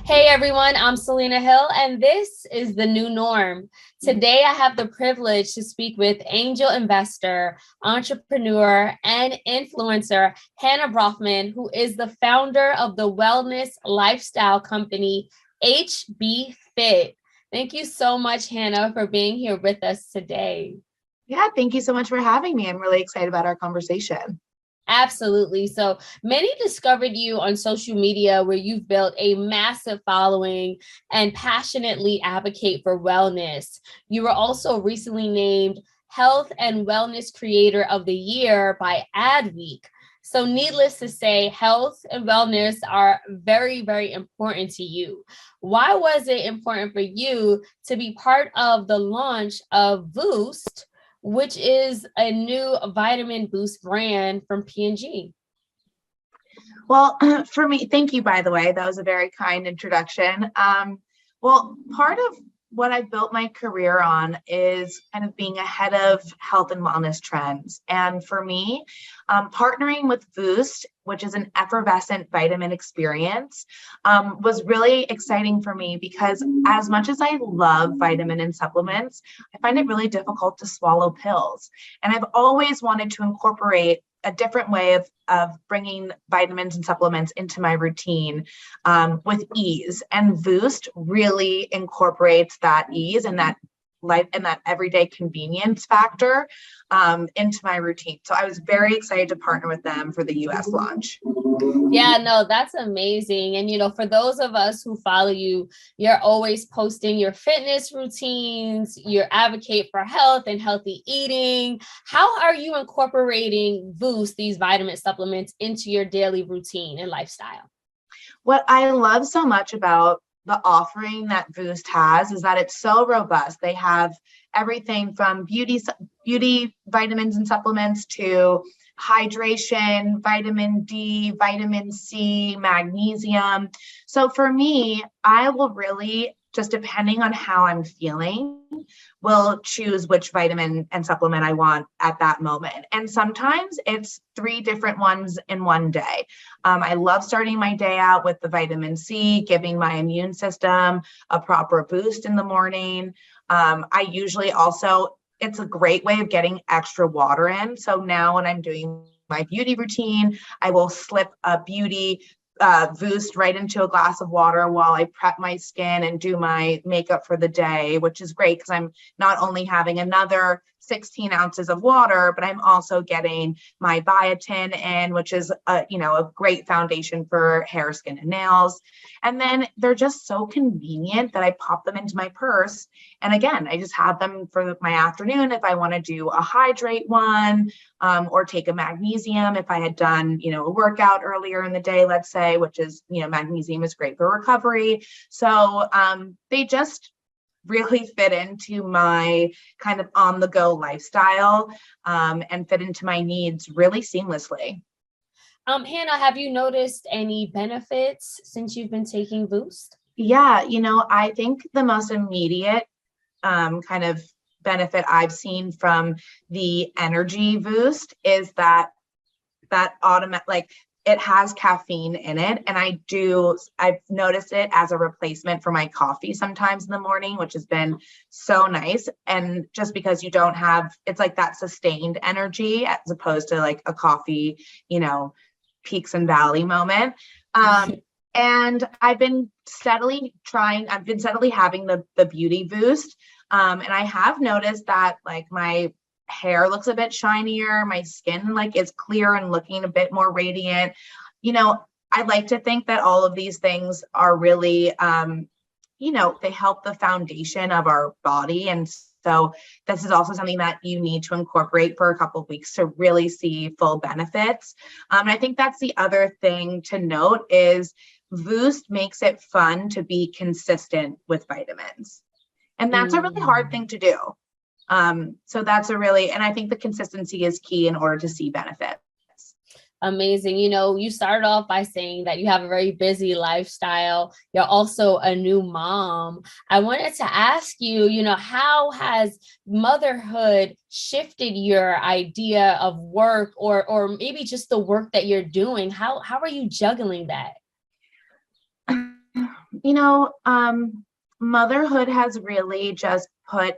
Hey everyone, I'm Selena Hill, and this is The New Norm. Today, I have the privilege to speak with angel investor, entrepreneur, and influencer Hannah Bronfman, who is the founder of the wellness lifestyle company HB Fit. Thank you so much, Hannah, for being here with us today. Yeah, thank you so much for having me. I'm really excited about our conversation. Absolutely. So many discovered you on social media where you've built a massive following and passionately advocate for wellness. You were also recently named Health and Wellness Creator of the Year by Adweek. So needless to say, health and wellness are very, very important to you. Why was it important for you to be part of the launch of VOOST, which is a new vitamin boost brand from P&G? Well, for me, thank you, by the way. That was a very kind introduction. Well, part of what I've built my career on is kind of being ahead of health and wellness trends. And for me, partnering with VOOST, which is an effervescent vitamin experience, was really exciting for me because as much as I love vitamin and supplements, I find it really difficult to swallow pills. And I've always wanted to incorporate a different way of bringing vitamins and supplements into my routine with ease. And VOOST really incorporates that ease and that life and that everyday convenience factor into my routine. So I was very excited to partner with them for the US launch. Yeah, no, that's amazing. And, for those of us who follow you, you're always posting your fitness routines, you advocate for health and healthy eating. How are you incorporating VOOST, these vitamin supplements, into your daily routine and lifestyle? What I love so much about the offering that VOOST has is that it's so robust. They have everything from beauty vitamins and supplements to hydration, vitamin D, vitamin C, magnesium. So for me, I will really, just depending on how I'm feeling, will choose which vitamin and supplement I want at that moment. And sometimes it's 3 different ones in one day. I love starting my day out with the vitamin C, giving my immune system a proper boost in the morning. I usually also, it's a great way of getting extra water in. So now when I'm doing my beauty routine, I will slip a beauty VOOST right into a glass of water while I prep my skin and do my makeup for the day, which is great because I'm not only having another 16 ounces of water, but I'm also getting my biotin in, which is a great foundation for hair, skin, and nails. And then they're just so convenient that I pop them into my purse. And again, I just have them for my afternoon if I want to do a hydrate one, or take a magnesium if I had done, a workout earlier in the day, let's say, which is, magnesium is great for recovery. So they just really fit into my kind of on the go lifestyle and fit into my needs really seamlessly. Hannah, have you noticed any benefits since you've been taking VOOST? Yeah, I think the most immediate kind of benefit I've seen from the energy VOOST is that automatic, it has caffeine in it. And I've noticed it as a replacement for my coffee sometimes in the morning, which has been so nice. And just because you don't have, it's like that sustained energy as opposed to like a coffee, peaks and valley moment. And I've been steadily having the beauty VOOST. And I have noticed that like my hair looks a bit shinier, my skin is clear and looking a bit more radiant. I like to think that all of these things are really, they help the foundation of our body. And so this is also something that you need to incorporate for a couple of weeks to really see full benefits. And I think that's the other thing to note is VOOST makes it fun to be consistent with vitamins. And that's a really hard thing to do. So and I think the consistency is key in order to see benefits. Amazing. You started off by saying that you have a very busy lifestyle. You're also a new mom. I wanted to ask you, how has motherhood shifted your idea of work or maybe just the work that you're doing? How are you juggling that? You know, motherhood has really just put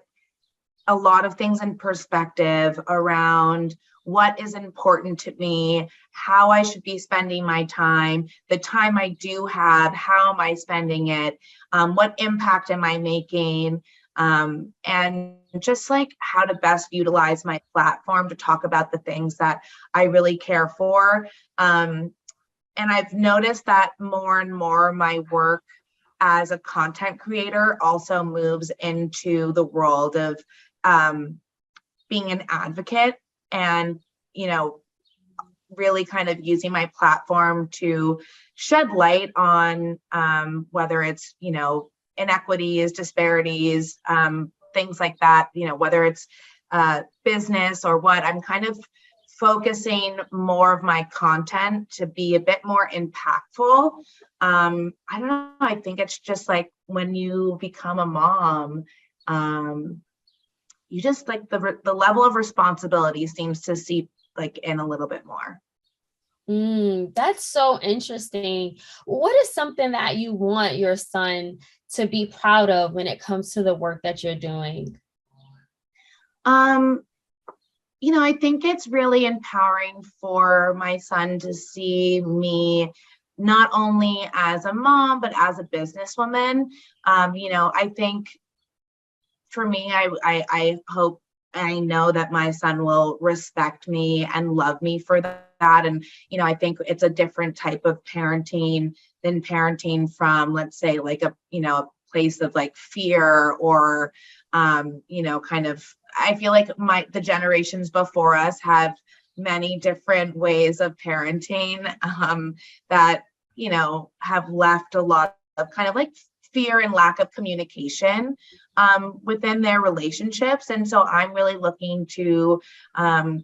a lot of things in perspective around what is important to me, how I should be spending my time, the time I do have, how am I spending it, what impact am I making, and just like how to best utilize my platform to talk about the things that I really care for. And I've noticed that more and more my work as a content creator also moves into the world of being an advocate and, really kind of using my platform to shed light on whether it's, inequities, disparities, things like that, whether it's business or what. I'm kind of focusing more of my content to be a bit more impactful. I don't know. I think it's just like when you become a mom, you just like the level of responsibility seems to seep like in a little bit more. That's so interesting. What is something that you want your son to be proud of when it comes to the work that you're doing? I think it's really empowering for my son to see me not only as a mom, but as a businesswoman. I think for me, I hope, I know that my son will respect me and love me for that. And, I think it's a different type of parenting than parenting from, let's say, like a place of like fear or, kind of, I feel like the generations before us have many different ways of parenting that, have left a lot of kind of like fear and lack of communication within their relationships. And so I'm really looking to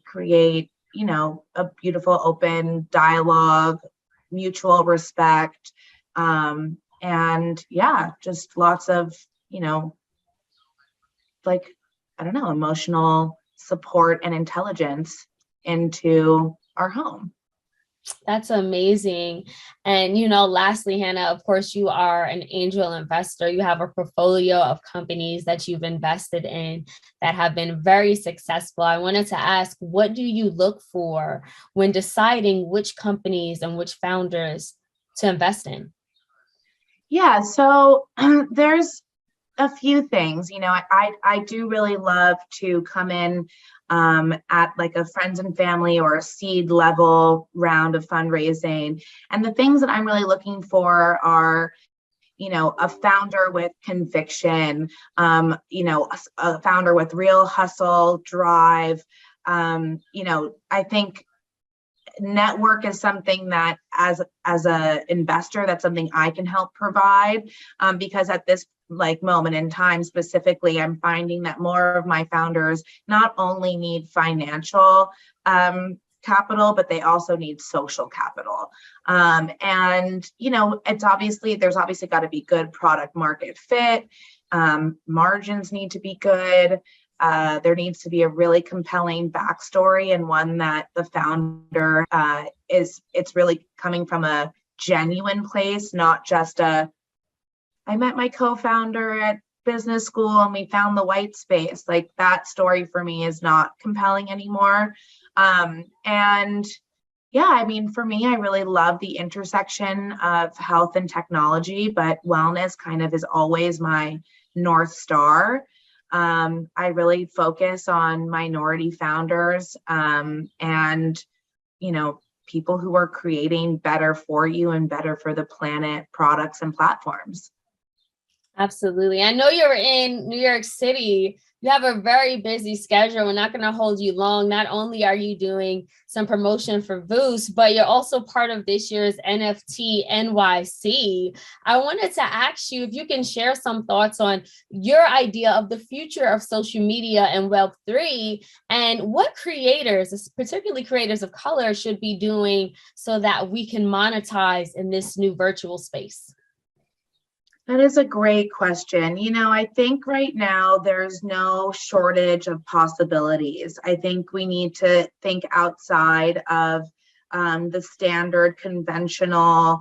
create, a beautiful, open dialogue, mutual respect, and yeah, just lots of, like, I don't know, emotional support and intelligence into our home. That's amazing. And, lastly, Hannah, of course, you are an angel investor. You have a portfolio of companies that you've invested in that have been very successful. I wanted to ask, what do you look for when deciding which companies and which founders to invest in? Yeah, so there's a few things. I do really love to come in at like a friends and family or a seed level round of fundraising. And the things that I'm really looking for are, a founder with conviction, a founder with real hustle, drive. I think network is something that as a investor, that's something I can help provide, because at this like moment in time specifically, I'm finding that more of my founders not only need financial capital, but they also need social capital. And there's obviously got to be good product market fit. Margins need to be good. There needs to be a really compelling backstory and one that the founder it's really coming from a genuine place, not just I met my co-founder at business school and we found the white space. Like that story for me is not compelling anymore. And yeah, I mean, for me, I really love the intersection of health and technology, but wellness kind of is always my North Star. I really focus on minority founders and, people who are creating better for you and better for the planet products and platforms. Absolutely. I know you're in New York City. You have a very busy schedule. We're not going to hold you long. Not only are you doing some promotion for VOOST, but you're also part of this year's NFT NYC. I wanted to ask you if you can share some thoughts on your idea of the future of social media and Web3 and what creators, particularly creators of color, should be doing so that we can monetize in this new virtual space. That is a great question. I think right now there's no shortage of possibilities. I think we need to think outside of the standard conventional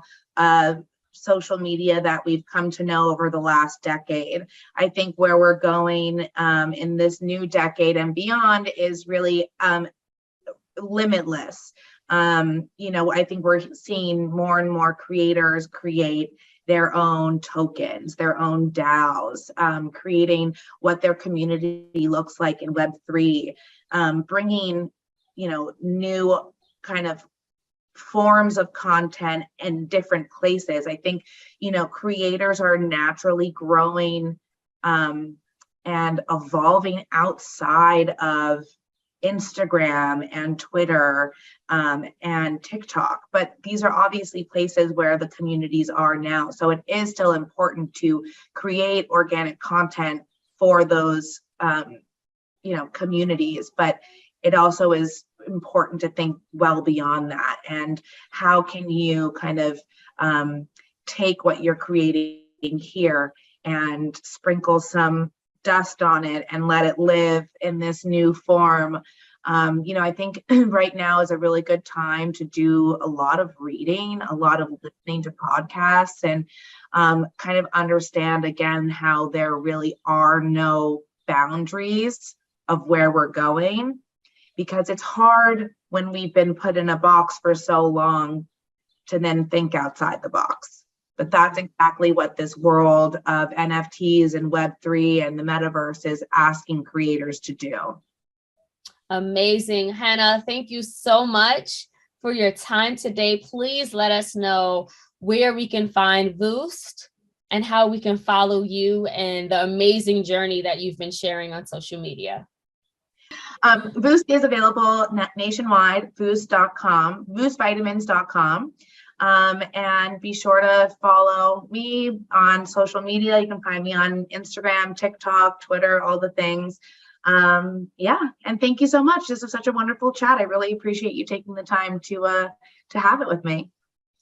social media that we've come to know over the last decade. I think where we're going in this new decade and beyond is really limitless. I think we're seeing more and more creators create their own tokens, their own DAOs, creating what their community looks like in Web3, bringing, new kind of forms of content in different places. I think, creators are naturally growing and evolving outside of Instagram and Twitter and TikTok, but these are obviously places where the communities are now. So it is still important to create organic content for those, communities, but it also is important to think well beyond that. And how can you kind of take what you're creating here and sprinkle some dust on it and let it live in this new form. I think right now is a really good time to do a lot of reading, a lot of listening to podcasts, and kind of understand again how there really are no boundaries of where we're going, because it's hard when we've been put in a box for so long to then think outside the box. But that's exactly what this world of NFTs and Web3 and the metaverse is asking creators to do. Amazing. Hannah, thank you so much for your time today. Please let us know where we can find VOOST and how we can follow you and the amazing journey that you've been sharing on social media. VOOST is available nationwide, VOOST.com, VOOSTvitamins.com. And be sure to follow me on social media. You can find me on Instagram, TikTok, Twitter, all the things. And thank you so much. This was such a wonderful chat. I really appreciate you taking the time to have it with me.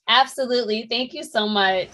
Absolutely. Thank you so much.